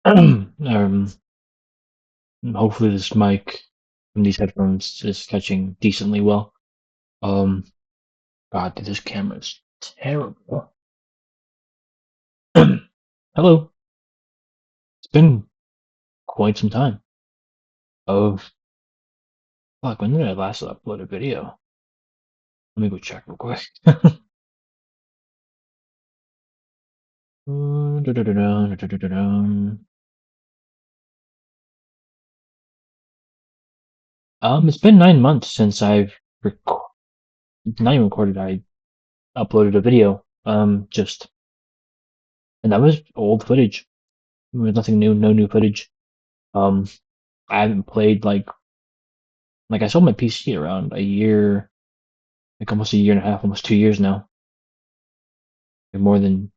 um, hopefully this mic from these headphones is catching decently well. Um, God, dude, this camera's terrible. Hello. It's been quite some time. Of fuck, when did I last upload a video? Let me go check real quick. It's been 9 months since I've not even recorded. I uploaded a video. And that was old footage. There was nothing new, no new footage. Um, I haven't played like I sold my PC around a year, like almost a year and a half, almost 2 years now. Like more than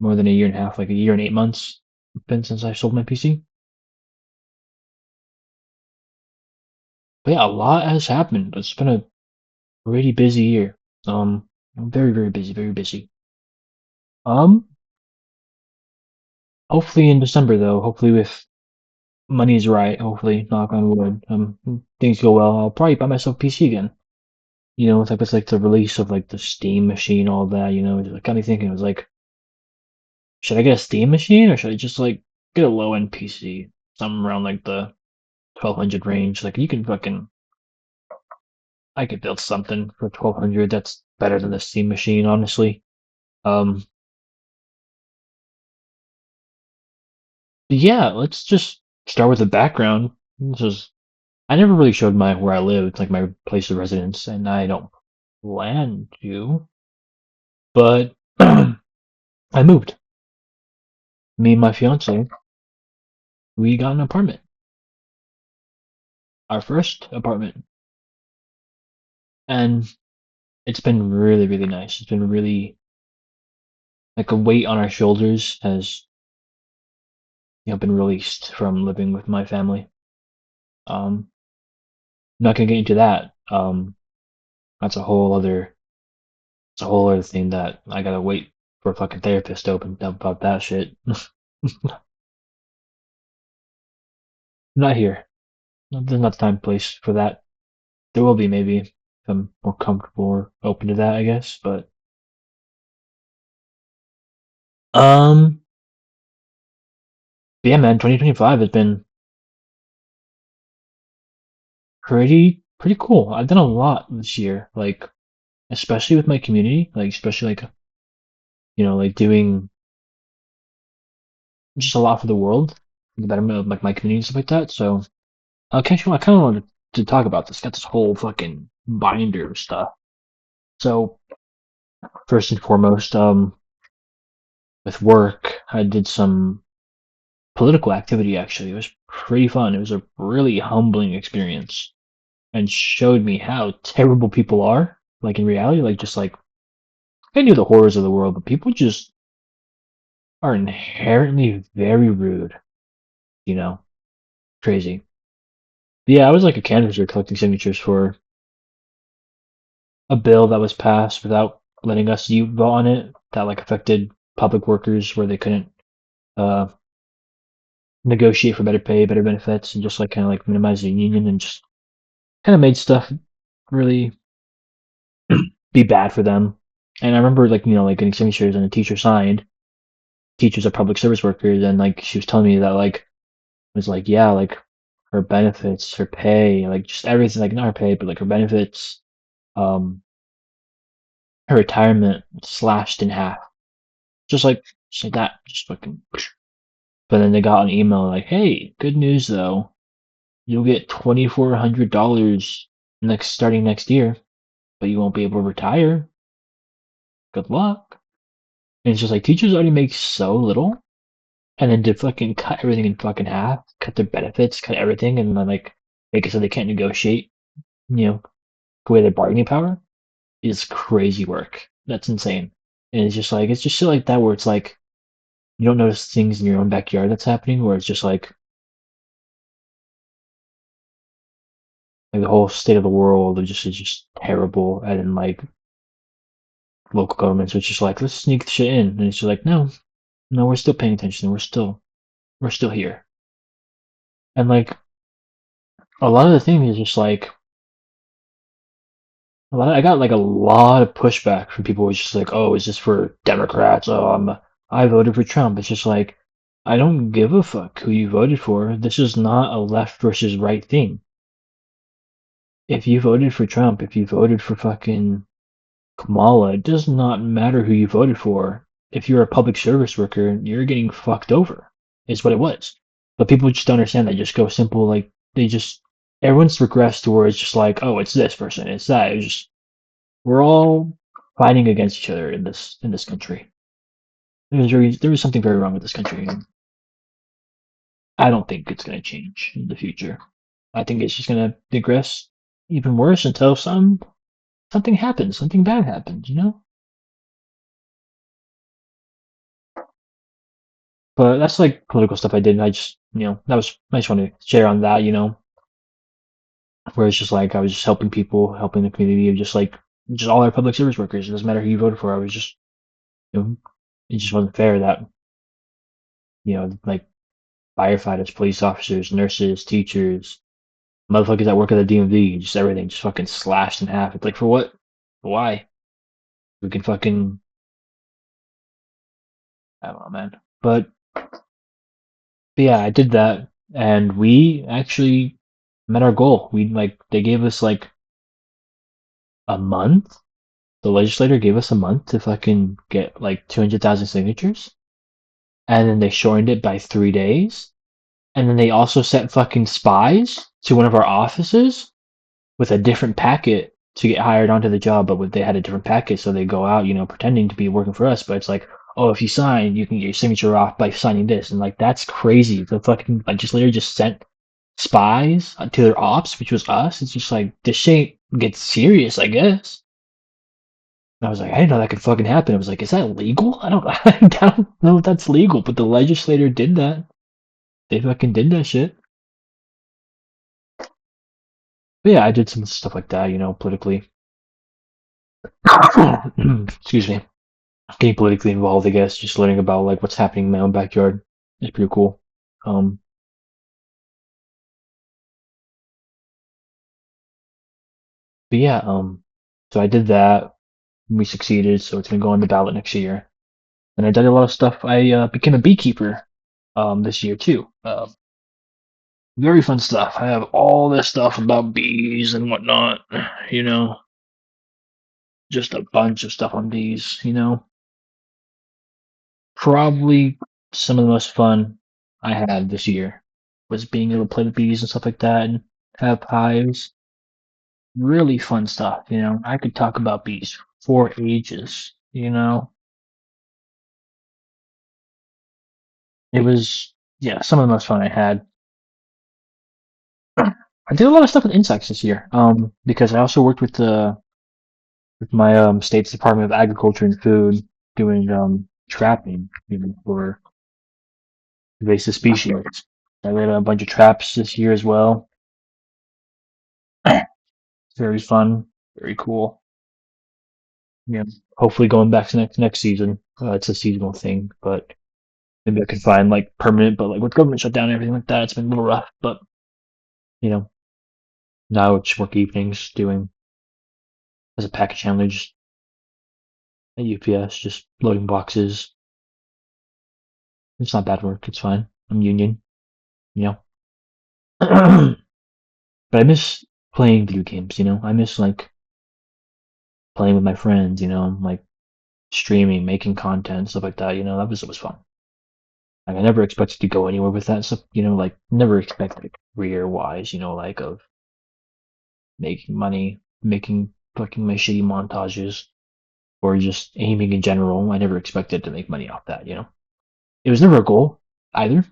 a year and a half, like a year and 8 months it's been since I sold my PC. But yeah, a lot has happened. It's been a pretty busy year. I'm very, very busy, very busy. Um, hopefully in December though, hopefully with money's right, hopefully, knock on wood, things go well, I'll probably buy myself a PC again. It's like the release of like the Steam machine, all that, it got me thinking. It was like, should I get a Steam machine or should I just like get a low end PC, something around like the 1200 range? Like I could build something for 1200 that's better than the Steam machine, honestly. Um, yeah, let's just start with the background. This is I never really showed my where I lived, like my place of residence, and I don't plan to, but I moved. Me and my fiance, we got an apartment, our first apartment, and it's been really, really nice. It's been really like a weight on our shoulders has, been released from living with my family. I'm not gonna get into that. That's a whole other, it's a whole other thing that I gotta wait for a fucking therapist to open up about that shit. Not here. There's not the time and place for that. There will be maybe if I'm more comfortable or open to that, I guess. But um, yeah, man, 2025 has been pretty cool. I've done a lot this year, like especially with my community, like especially like like doing just a lot for the world, for the betterment of like my community and stuff like that. So I kind of wanted to talk about this. Got this whole fucking binder of stuff. So first and foremost, with work, I did some political activity actually. It was pretty fun. It was a really humbling experience and showed me how terrible people are. Like in reality, like just like I knew the horrors of the world, but people just are inherently very rude, you know? Crazy. But yeah, I was like a canvasser collecting signatures for a bill that was passed without letting us vote on it that like affected public workers where they couldn't uh negotiate for better pay, better benefits, and just like kind of like minimize the union and just kind of made stuff really be bad for them. And I remember like like getting signatures and a teacher signed. Teachers are public service workers, and like she was telling me that like it was like yeah like her benefits, her pay, like just everything, like not her pay but like her benefits, um, her retirement slashed in half, just like that, just fucking. But then they got an email like, hey, good news though, you'll get $2,400 starting next year, but you won't be able to retire. Good luck. And it's just like teachers already make so little, and then to fucking cut everything in fucking half, cut their benefits, cut everything, and then like make it so they can't negotiate, away their bargaining power is crazy work. That's insane. And it's just shit like that where it's like you don't notice things in your own backyard that's happening, where it's just like the whole state of the world is just terrible, and then like local governments are just like let's sneak the shit in, and it's just like no, we're still paying attention, we're still we're still here. And like a lot of the things is just like I got like a lot of pushback from people who was just like, oh, is this for Democrats? Oh, I voted for Trump. It's just like I don't give a fuck who you voted for. This is not a left versus right thing. If you voted for Trump, if you voted for fucking Kamala, it does not matter who you voted for. If you're a public service worker, you're getting fucked over, is what it was. But people just don't understand that. Just go simple, like, everyone's regressed towards just like, oh, it's this person, it's that. It's just, we're all fighting against each other in this country. There is something very wrong with this country, and I don't think it's going to change in the future. I think it's just going to digress even worse until something happens, something bad happens, you know? But that's like political stuff I did. And I just, I just want to share on that, where it's just like I was just helping people, helping the community, of just all our public service workers. It doesn't matter who you voted for. I was just, you know, it just wasn't fair that, like firefighters, police officers, nurses, teachers, motherfuckers that work at the DMV, just everything just fucking slashed in half. It's like, for what? Why? We can fucking, I don't know, man. But yeah, I did that, and we actually met our goal. They gave us like a month. The legislator gave us a month to fucking get like 200,000 signatures, and then they shortened it by 3 days. And then they also sent fucking spies to one of our offices with a different packet to get hired onto the job, but they had a different packet, so they go out, pretending to be working for us, but it's like, oh, if you sign, you can get your signature off by signing this, and like that's crazy. The fucking legislator just sent spies to their ops, which was us. It's just like this shit gets serious, I guess. And I was like, I didn't know that could fucking happen. I was like, is that legal? I don't know if that's legal, but the legislator did that. They fucking did that shit. But yeah, I did some stuff like that, politically. Excuse me. Getting politically involved, I guess, just learning about like what's happening in my own backyard is pretty cool. Um, but yeah, so I did that. We succeeded, so it's gonna go on the ballot next year. And I did a lot of stuff. I became a beekeeper this year too. Very fun stuff. I have all this stuff about bees and whatnot. You know, just a bunch of stuff on bees. Probably some of the most fun I had this year was being able to play with bees and stuff like that and have hives. Really fun stuff. I could talk about bees for ages. It was, yeah, some of the most fun I had. I did a lot of stuff with insects this year. Because I also worked with my state's Department of Agriculture and Food doing trapping, for invasive species. I did a bunch of traps this year as well. Very fun, very cool. Yeah, hopefully going back to next season. It's a seasonal thing, but maybe I could find like permanent. But like with government shutdown and everything like that, it's been a little rough. But you know, now it's work evenings doing as a package handler, just at UPS, just loading boxes. It's not bad work. It's fine. I'm union, you know. But I miss playing video games. I miss like playing with my friends. Like streaming, making content, stuff like that. That was fun. Like I never expected to go anywhere with that stuff. Like never expected career wise. Like of making money, making fucking my shitty montages, or just aiming in general. I never expected to make money off that. It was never a goal either.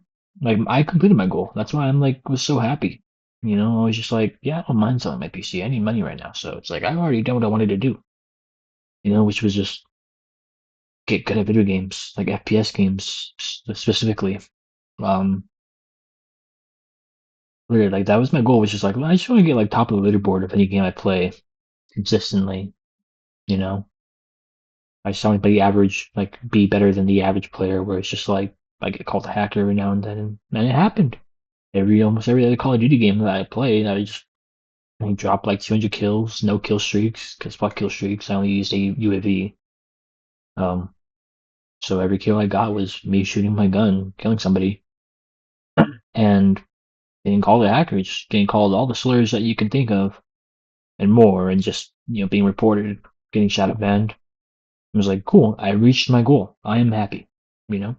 Like I completed my goal. That's why I'm like was so happy. I was just like, yeah, I don't mind selling my PC. I need money right now. So it's like I've already done what I wanted to do. Which was just get good at video games, like FPS games specifically. Um, Literally, like that was my goal. Was just like, well, I just want to get like top of the leaderboard of any game I play consistently. You know, I just want to be average, like be better than the average player. Where it's just like I get called a hacker every now and then, and it happened. Almost every other Call of Duty game that I played, I dropped like 200 kills, no kill streaks, because fuck kill streaks. I only used a UAV. Um, so every kill I got was me shooting my gun, killing somebody, and getting called a hacker, just getting called all the slurs that you can think of, and more, and just being reported, getting shadow banned. I was like, cool, I reached my goal. I am happy. You know,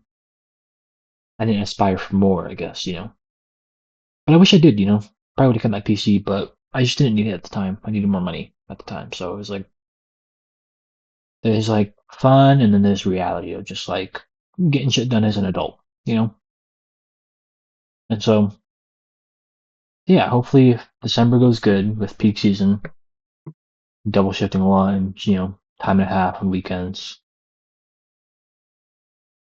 I didn't aspire for more, I guess. But I wish I did. Probably would have kept my PC, but I just didn't need it at the time. I needed more money at the time, so it was like there's like fun, and then there's reality of just like getting shit done as an adult. And so yeah, hopefully if December goes good with peak season, double shifting lines, time and a half on weekends.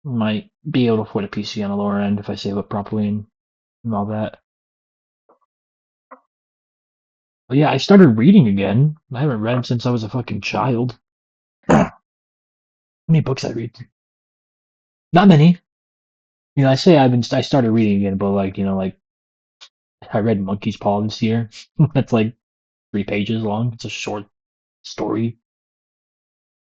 Might be able to afford a PC on the lower end if I save up properly and all that. But yeah, I started reading again. I haven't read since I was a fucking child. How many books I read? Not many. I started reading again, but like I read Monkey's Paw this year. That's like 3 pages long. It's a short story.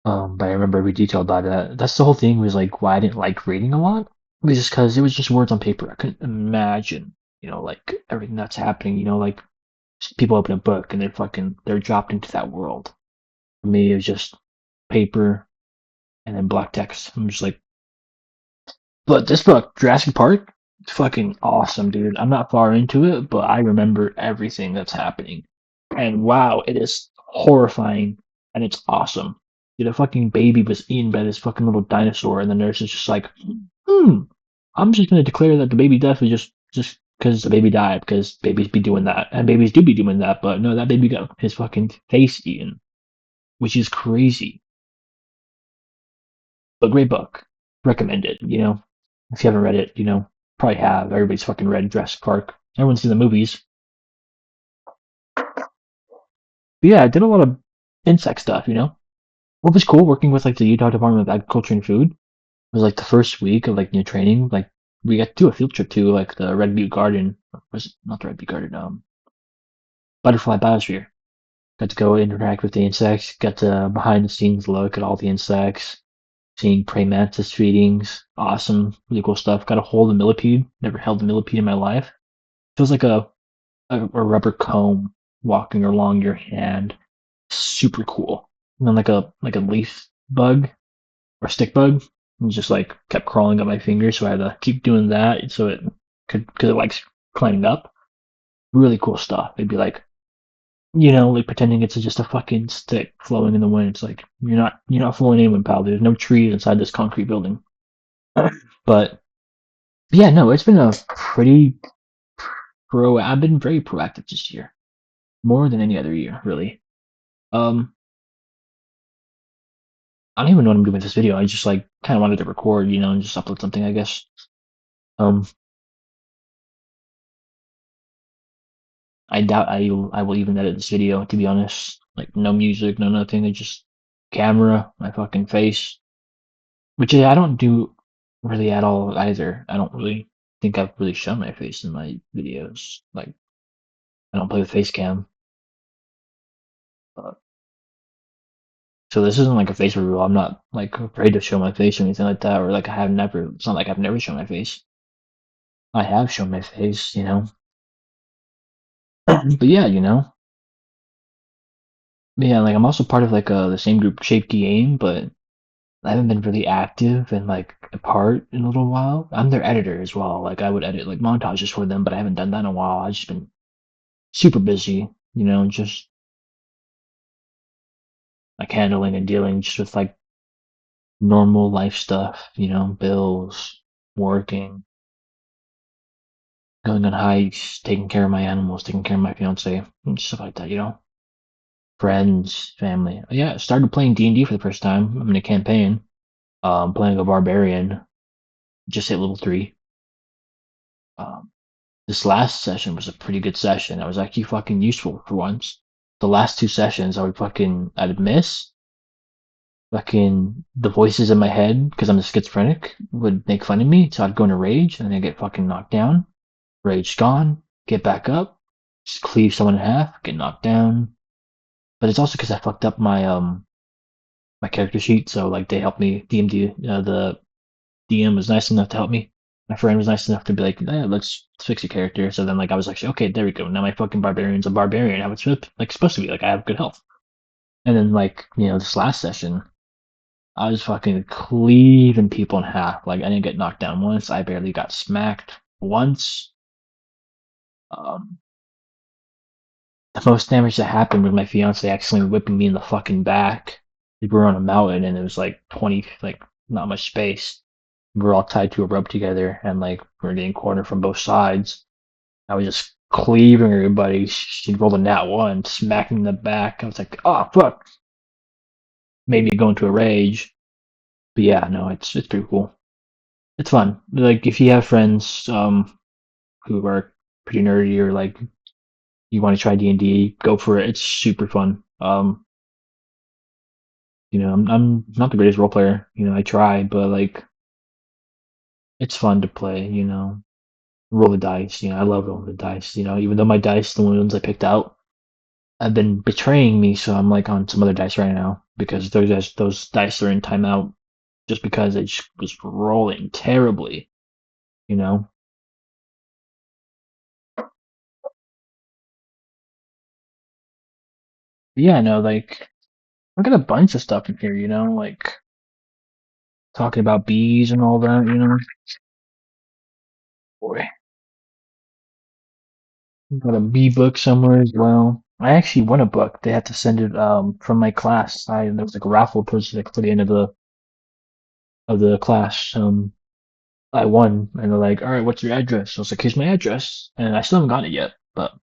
But I remember every detail about that. That's the whole thing was like why I didn't like reading a lot. It was just because it was just words on paper. I couldn't imagine, like everything that's happening. Like people open a book and they're dropped into that world. For me, it was just paper and then black text. I'm just like, but this book, Jurassic Park, it's fucking awesome, dude. I'm not far into it, but I remember everything that's happening. And wow, it is horrifying and it's awesome. Dude, a fucking baby was eaten by this fucking little dinosaur, and the nurse is just like, I'm just gonna declare that the baby death was just because the baby died, because babies be doing that. And babies do be doing that, but no, that baby got his fucking face eaten, which is crazy. But great book. Recommend it, If you haven't read it, probably have. Everybody's fucking read Jurassic Park. Everyone's seen the movies. But yeah, I did a lot of insect stuff. What was cool working with like the Utah Department of Agriculture and Food was like the first week of like new training, like we got to do a field trip to like the Red Butte Garden. Was it not the Red Butte Garden, Butterfly Biosphere. Got to go interact with the insects, got to behind the scenes look at all the insects, seeing praying mantis feedings. Awesome, really cool stuff. Got to hold a millipede. Never held a millipede in my life. Feels like a rubber comb walking along your hand. Super cool. And then like a leaf bug or stick bug. And just like kept crawling up my fingers, so I had to keep doing that so it could, because it likes climbing up. Really cool stuff. It'd be like, like pretending it's just a fucking stick flowing in the wind. It's like you're not fooling anyone, pal. There's no trees inside this concrete building. But yeah, no, it's been a pretty I've been very proactive this year, more than any other year, really. Um, I don't even know what I'm doing with this video. I just like kind of wanted to record, and just upload something, I guess. Um, I doubt I will even edit this video, to be honest. Like no music, no nothing. It's just camera, my fucking face, which I don't do really at all either. I don't really think I've really shown my face in my videos. Like I don't play with face cam. Uh, so this isn't like a face reveal. I'm not like afraid to show my face or anything like that, or like I have never. It's not like I've never shown my face. I have shown my face. But yeah. But yeah, like I'm also part of like the same group, Shape Game, but I haven't been really active and like a part in a little while. I'm their editor as well. Like I would edit like montages for them, but I haven't done that in a while. I've just been super busy, just like handling and dealing just with like normal life stuff, bills, working, going on hikes, taking care of my animals, taking care of my fiance, and stuff like that. Friends, family. Yeah, started playing D&D for the first time. I'm in a campaign. Playing a barbarian. Just hit level 3. Um, this last session was a pretty good session. It was actually fucking useful for once. The last 2 sessions, I'd miss, fucking the voices in my head, because I'm a schizophrenic, would make fun of me. So I'd go into rage and then I'd get fucking knocked down. Rage gone, get back up, just cleave someone in half, get knocked down. But it's also because I fucked up my character sheet. So like they helped me. The DM was nice enough to help me. My friend was nice enough to be like, yeah, let's fix your character. So then like I was like, okay, there we go. Now my fucking barbarian's a barbarian. How it's like supposed to be. Like I have good health. And then like this last session, I was fucking cleaving people in half. Like I didn't get knocked down once. I barely got smacked once. Um, the most damage that happened was my fiance accidentally whipping me in the fucking back. We were on a mountain and it was like 20, like not much space. We were all tied to a rope together and like we were getting cornered from both sides. I was just cleaving everybody. She rolled a nat one, smacked me in the back. I was like, oh fuck. Made me go into a rage. But yeah, no, it's pretty cool. It's fun. Like if you have friends who are pretty nerdy or like you want to try D&D, go for it. It's super fun. I'm not the greatest role player. I try, but like it's fun to play. Roll the dice. I love rolling the dice. Even though my dice, the ones I picked out, have been betraying me, so I'm like on some other dice right now because those dice are in timeout just because I just was rolling terribly. You know. But yeah, no, like I got a bunch of stuff in here. Like talking about bees and all that. Boy, got a bee book somewhere as well. I actually won a book. They had to send it from my class. There was like a raffle towards like for the end of the class. I won, and they're like, "All right, what's your address?" I was like, "Here's my address," and I still haven't gotten it yet, but I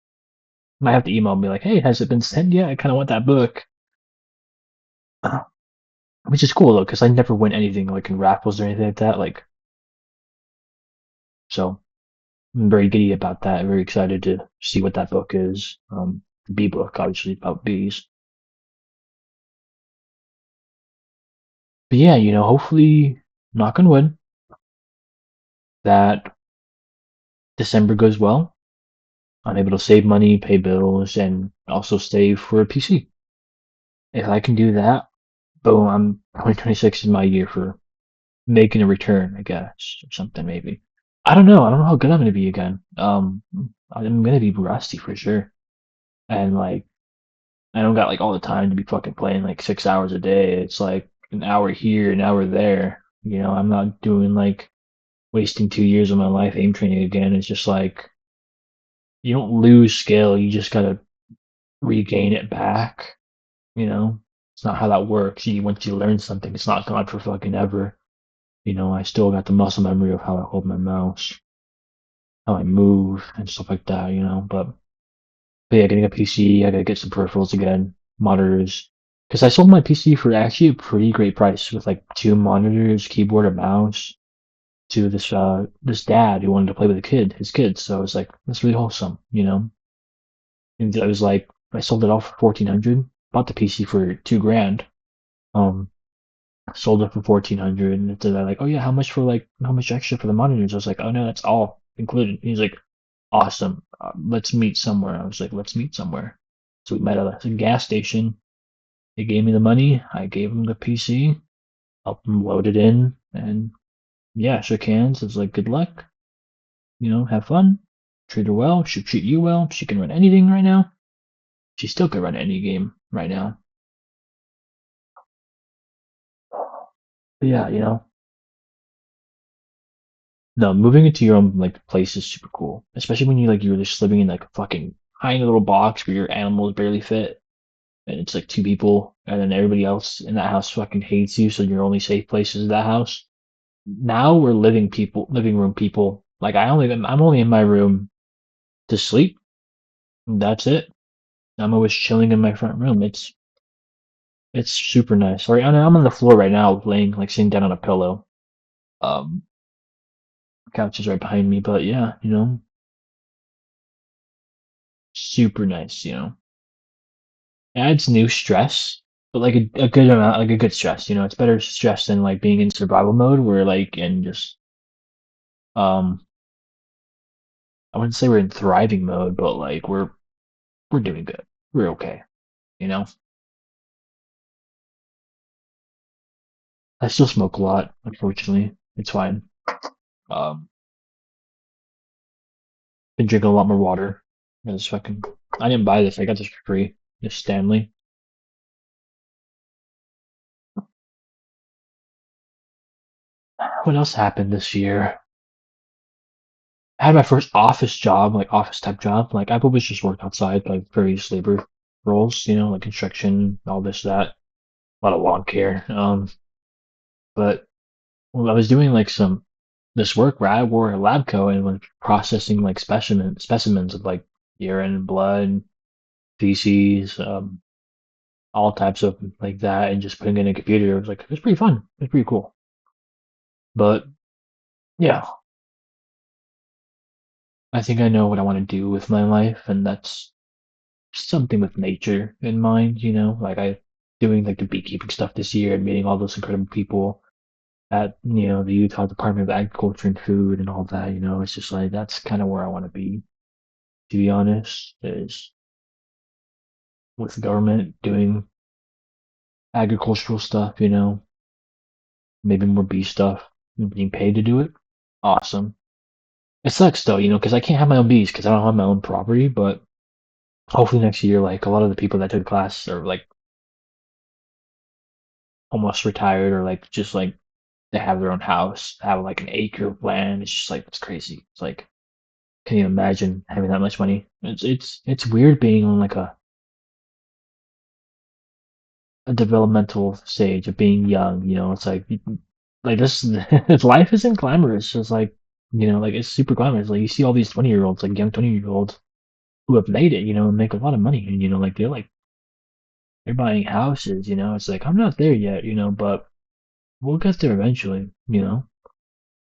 might have to email and be like, "Hey, has it been sent yet? I kind of want that book," uh, which is cool though, because I never win anything like in raffles or anything like that. Like, so I'm very giddy about that. Very excited to see what that book is. The bee book, obviously about bees. But yeah, hopefully, knock on wood, that December goes well. I'm able to save money, pay bills, and also save for a PC. If I can do that, boom, 2026 is my year for making a return, I guess, or something maybe. I don't know. I don't know how good I'm gonna be again. I'm gonna be rusty for sure, and like I don't got like all the time to be fucking playing like 6 hours a day. It's like an hour here, an hour there. I'm not doing like wasting 2 years of my life aim training again. It's just like you don't lose skill, you just gotta regain it back. It's not how that works. Once you learn something, it's not gone for fucking ever. I still got the muscle memory of how I hold my mouse, how I move, and stuff like that. But yeah, getting a PC, I gotta get some peripherals again, monitors. Because I sold my PC for actually a pretty great price with like two monitors, keyboard, and mouse to this dad who wanted to play with his kids. So I was like, that's really wholesome. And I was like, I sold it off for 1,400, bought the PC for 2 grand. Um, Sold it for 1,400, and they're like, oh yeah, how much extra for the monitors? I was like, oh no, that's all included. He's like, awesome. Let's meet somewhere. I was like, let's meet somewhere. So we met at a gas station. He gave me the money. I gave him the PC, helped him load it in, and yeah, shook hands. It was like, good luck. Have fun. Treat her well. She'll treat you well. She can run anything right now. She still could run any game right now. But yeah, no, moving into your own like place is super cool, especially when you're just living in like a fucking tiny little box where your animals barely fit, and it's like two people, and then everybody else in that house fucking hates you, so your only safe place is that house. Now we're living room people. Like I'm only in my room to sleep. That's it. I'm always chilling in my front room. It's super nice. Sorry, I'm on the floor right now, laying like sitting down on a pillow. Um, Couch is right behind me, but yeah, super nice. Adds new stress. but like a good amount, like a good stress. You know, it's better stress than like being in survival mode where like and just um I wouldn't say we're in thriving mode, but like we're doing good. We're okay. You know, I still smoke a lot. Unfortunately, it's fine. Um, been drinking a lot more water. This fucking I didn't buy this. I got this for free. This Stanley. What else happened this year? I had my first office job, like office type job. Like I've always just worked outside, like various labor roles, you know, like construction, all this, that, a lot of lawn care. But well, I was doing like some this work where I wore a lab coat and was processing like specimens of like urine, blood, feces, all types of like that, and just putting it in a computer. It was pretty fun. It was pretty cool. But yeah, I think I know what I want to do with my life, and that's something with nature in mind, you know, like I doing like the beekeeping stuff this year and meeting all those incredible people at, you know, the Utah Department of Agriculture and Food and all that, you know, it's just like that's kind of where I want to be, to be honest, is with the government doing agricultural stuff, you know, maybe more bee stuff and being paid to do it. Awesome. It sucks though, you know, because I can't have my own bees because I don't have my own property, but hopefully next year, like a lot of the people that took the class are like almost retired or like just like they have their own house, have like an acre of land. It's just like it's crazy. It's like, can you imagine having that much money? It's weird being on like a developmental stage of being young. You know, it's like this life isn't glamorous. It's like you know, like it's super glamorous. Like you see all these 20-year olds, like young 20-year olds who have made it. You know, and make a lot of money, and you know, like they're buying houses. You know, it's like I'm not there yet. You know, but we'll get there eventually. You know,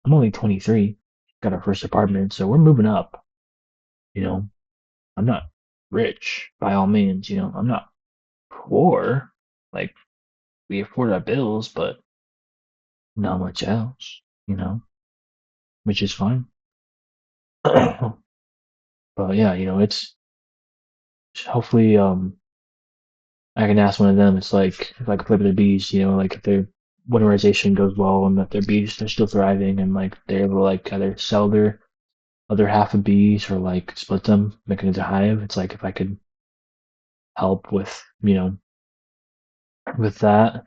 I'm only 23. Got our first apartment, so we're moving up. You know, I'm not rich by all means, you know, I'm not poor. Like we afford our bills, but not much else, you know, which is fine. But yeah, you know, it's hopefully I can ask one of them. It's like if I could flip the bees, you know, like if their winterization goes well and that their bees are still thriving and like they're able to like either sell their other half of bees or like split them, make it into hive. It's like if I could help with, you know, with that.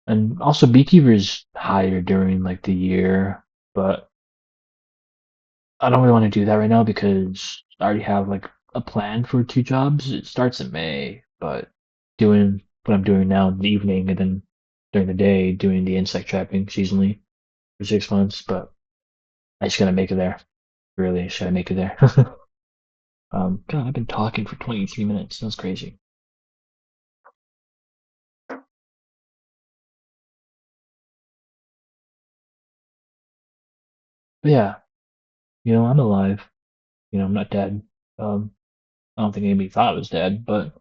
And also beekeepers hire during like the year, but I don't really want to do that right now because I already have like a plan for two jobs. It starts in May, but doing what I'm doing now in the evening and then during the day doing the insect trapping seasonally for 6 months, but I just gotta make it there. Really, I just gotta make it there. God, I've been talking for 23 minutes. That's crazy. But yeah, you know, I'm alive. You know, I'm not dead. I don't think anybody thought I was dead, but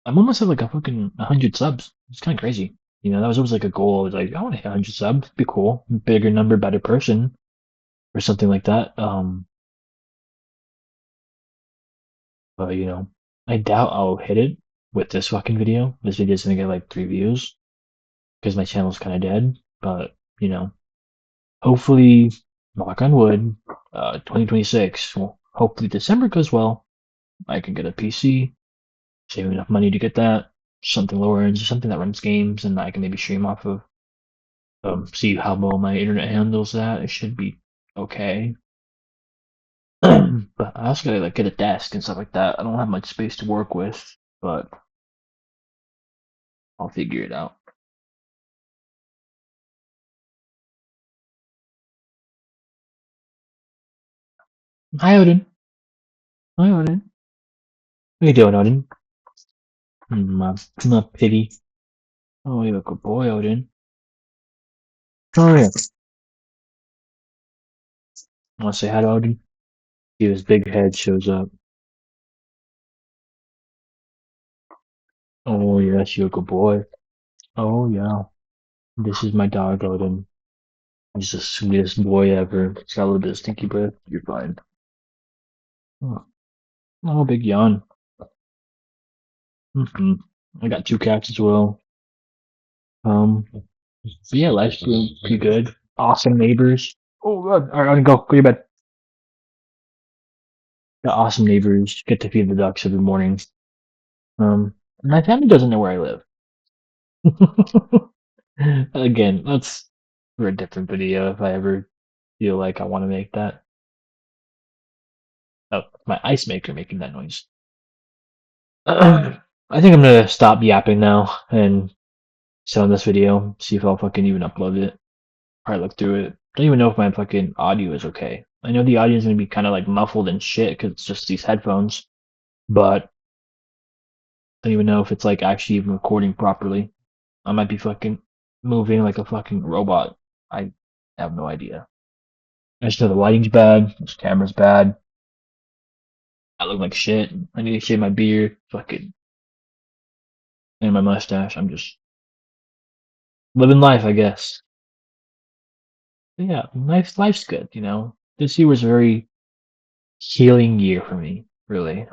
I'm almost at like a fucking 100 subs. It's kind of crazy. You know, that was always like a goal. I was like, I want to hit 100 subs. Be cool. Bigger number, better person, or something like that. But you know, I doubt I'll hit it with this fucking video. This video's gonna get like 3 views because my channel's kind of dead. But you know, hopefully, knock on wood, 2026. Well, hopefully December goes well. I can get a PC, save enough money to get that. Something lower end, something that runs games, and I can maybe stream off of. See how well my internet handles that. It should be okay. But I also gotta like get a desk and stuff like that. I don't have much space to work with, but I'll figure it out. Hi Odin. Hi Odin. What are you doing, Odin? My pity. Oh, you're a good boy, Odin. Oh yeah. Want to say hi to Odin? See his big head shows up. Oh yes, you're a good boy. Oh yeah. This is my dog Odin. He's the sweetest boy ever. He's got a little bit of stinky breath. You're fine. Oh, oh big yawn. I got two cats as well. But yeah, life's pretty good. Awesome neighbors. Oh god. Alright, I'm gonna go to bed. Got awesome neighbors. Get to feed the ducks every morning. My family doesn't know where I live. Again, that's for a different video if I ever feel like I want to make that. Oh, my ice maker making that noise. I think I'm gonna stop yapping now and send this video. See if I'll fucking even upload it. Probably look through it. Don't even know if my fucking audio is okay. I know the audio is gonna be kind of like muffled and shit because it's just these headphones, but I don't even know if it's like actually even recording properly. I might be fucking moving like a fucking robot. I have no idea. I just know the lighting's bad. This camera's bad. I look like shit. I need to shave my beard, fucking, and my mustache. I'm just living life, I guess. But yeah, life's good. This year was a very healing year for me. Really.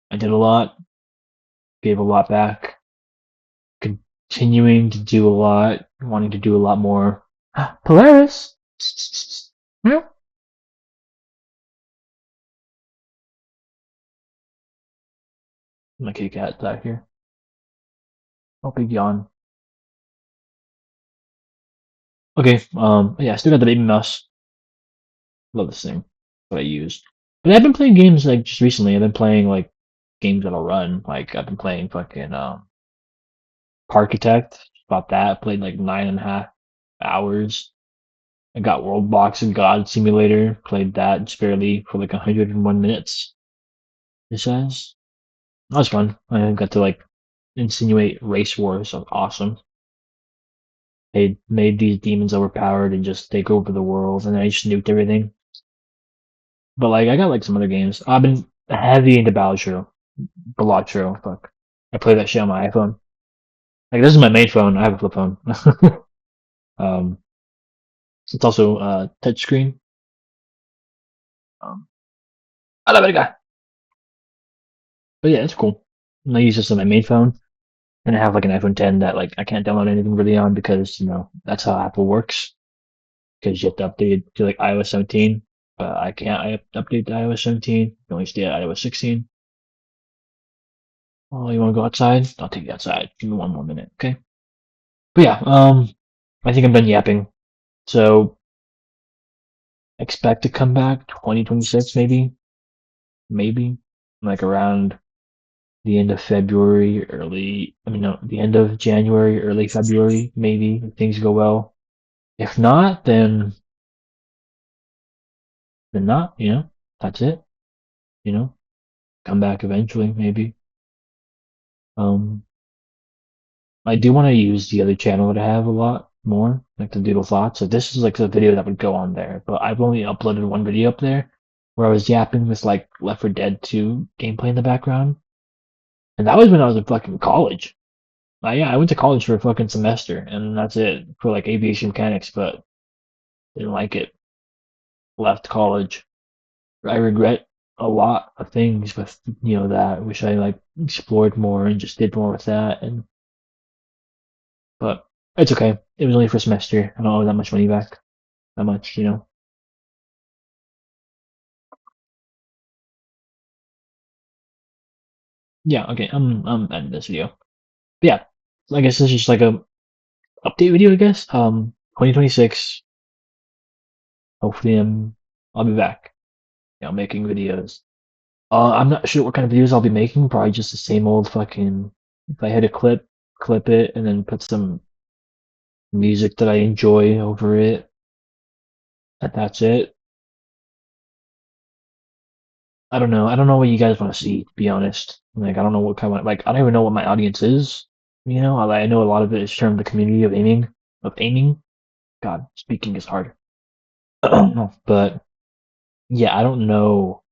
I did a lot, gave a lot back, continuing to do a lot, wanting to do a lot more. Polaris. Yeah. My kitty cat's out here. Oh, big yawn. Okay. Yeah, I still got the baby mouse. Love this thing. What I used. But I've been playing games like just recently. I've been playing like games that'll run. Like I've been playing fucking Architect. About that. Played like 9.5 hours. I got World Box and God Simulator. Played that just barely for like 101 minutes. It says. That was fun. I got to like insinuate race wars. So awesome. They made these demons overpowered and just take over the world, and I just nuked everything. But like I got like some other games. I've been heavy into Balatro. Fuck. I play that shit on my iPhone. Like this is my main phone. I have a flip phone. um, it's also touchscreen. Um, I love it, guy. But yeah, it's cool. And I use this on my main phone, and I have like an iPhone 10 that like I can't download anything really on because that's how Apple works. Because you have to update it to like iOS 17, but I can't. I have to update to iOS 17. You can only stay at iOS 16. Oh, you want to go outside? I'll take you outside. Give me one more minute, okay? But yeah, I think I'm done yapping. So expect to come back 2026, maybe like around the end of February, I mean, no, the end of January, early February, maybe if things go well. If not, then not. That's it. You know, come back eventually, maybe. Um, I do want to use the other channel that I have a lot more, like the Doodle Thoughts. So this is like the video that would go on there, but I've only uploaded one video up there where I was yapping with like Left 4 Dead 2 gameplay in the background, and that was when I was in fucking college. Yeah, I went to college for a fucking semester, and that's it for like aviation mechanics, but didn't like it. Left college. I regret a lot of things with that. I wish I like explored more and just did more with that, but it's okay. It was only for a semester. I don't owe that much money back. That much. Yeah, okay. I'm ending this video. But yeah, I guess this is just like a update video. I guess 2026. Hopefully, I'll be back. Making videos. I'm not sure what kind of videos I'll be making. Probably just the same old fucking. If I hit a clip it, and then put some music that I enjoy over it, and that's it. I don't know. I don't know what you guys want to see, to be honest. Like, I don't know what kind of like. I don't even know what my audience is. I know a lot of it is from the community of aiming. Of aiming. God, speaking is hard. But yeah, I don't know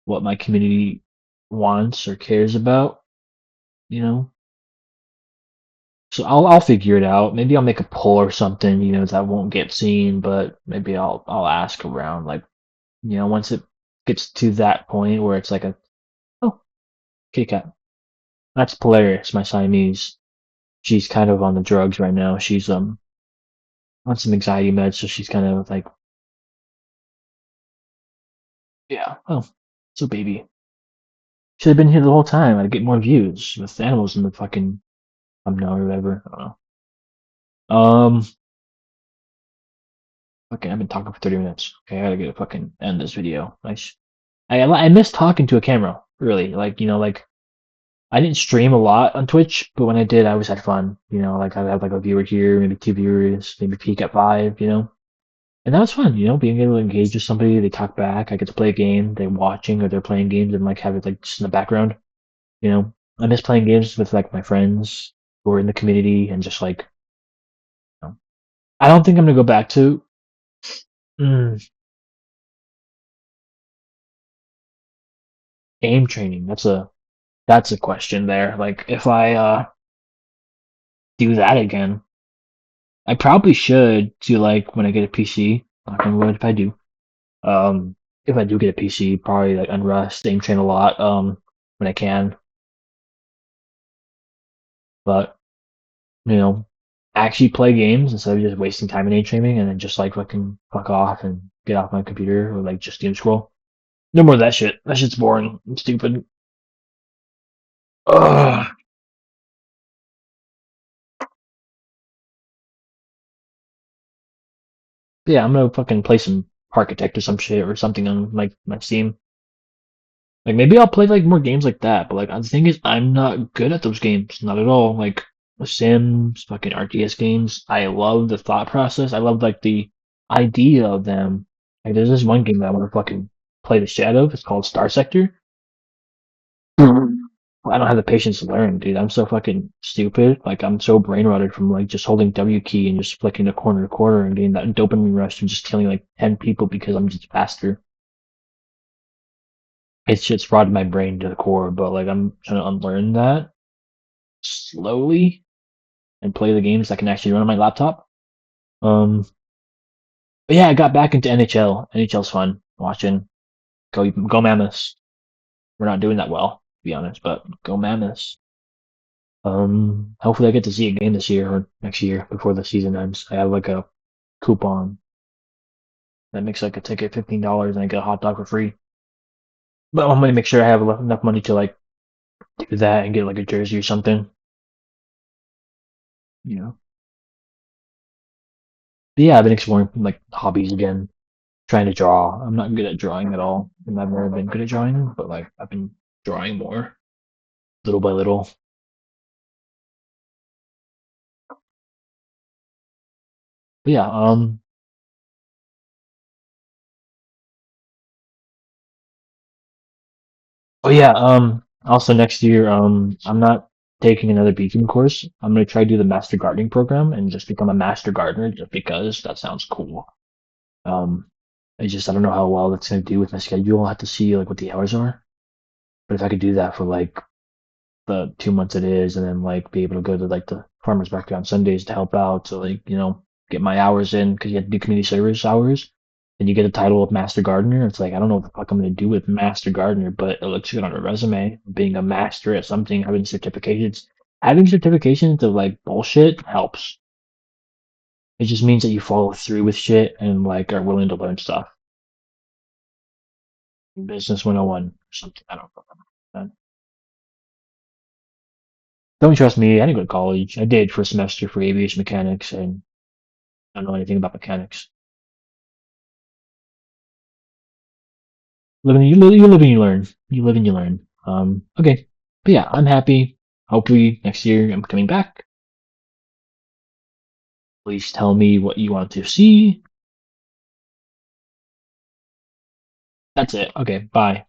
what my community wants or cares about, you know. So I'll figure it out. Maybe I'll make a poll or something, that won't get seen, but maybe I'll ask around, like, once it gets to that point where it's like oh, kitty cat. That's Polaris, my Siamese. She's kind of on the drugs right now. She's on some anxiety meds, so she's kind of like, yeah, oh, so baby. Should have been here the whole time. I'd get more views with animals in the fucking thumbnail or whatever. I don't know. Okay, I've been talking for 30 minutes. Okay, I gotta get a fucking end this video. I miss talking to a camera, really. Like, like I didn't stream a lot on Twitch, but when I did, I always had fun. Like I'd have like a viewer here, maybe two viewers, maybe peak at five. And that was fun, being able to engage with somebody, they talk back, I get to play a game, they're watching or they're playing games and like have it like just in the background, you know. I miss playing games with like my friends who are in the community and just like, I don't think I'm gonna go back to mm, game training. That's a question there. Like if I do that again, I probably should do like when I get a PC. Knock on wood if I do. Um, if I do get a PC, probably like unrust, game train a lot. When I can, but you know, actually play games instead of just wasting time in daydreaming and then just like fucking fuck off and get off my computer or like just doom scroll. No more of that shit. That shit's boring and stupid. Ugh. Yeah, I'm gonna fucking play some Architect or some shit or something on like my Steam. Like maybe I'll play like more games like that, but like the thing is I'm not good at those games. Not at all. Like The Sims, fucking RTS games. I love the thought process. I love like the idea of them. Like there's this one game that I want to fucking play the shit out of. It's called Star Sector. I don't have the patience to learn, dude. I'm so fucking stupid. Like I'm so brain rotted from like just holding W key and just flicking the corner to corner and getting that dopamine rush and just killing like 10 people because I'm just faster. It's just rotted my brain to the core, but like I'm trying to unlearn that slowly and play the games that can actually run on my laptop. Um, but yeah, I got back into NHL. NHL's fun watching. Go Mammoths. We're not doing that well, to be honest, but go Mammoths. Hopefully I get to see a game this year or next year before the season ends. I have like a coupon that makes like a ticket $15 and I get a hot dog for free. But I'm gonna make sure I have enough money to like do that and get like a jersey or something. You know. But yeah, I've been exploring like hobbies again, trying to draw. I'm not good at drawing at all. I've never been good at drawing, but like I've been drawing more little by little. But yeah, oh yeah, also next year, I'm not taking another beekeeping course. I'm gonna try to do the master gardening program and just become a master gardener just because that sounds cool. Um, I don't know how well that's gonna do with my schedule. I'll have to see like what the hours are. But if I could do that for like the 2 months it is, and then like be able to go to like the farmers market on Sundays to help out, to like get my hours in because you have to do community service hours, and you get the title of master gardener. It's like I don't know what the fuck I'm gonna do with master gardener, but it looks good on a resume. Being a master at something, having certifications of like bullshit helps. It just means that you follow through with shit and like are willing to learn stuff. Business 101 or something. I don't know. Don't trust me. I didn't go to college. I did for a semester for aviation mechanics, and I don't know anything about mechanics. You live and you learn. You live and you learn. Okay. But yeah, I'm happy. Hopefully next year I'm coming back. Please tell me what you want to see. That's it. Okay, bye.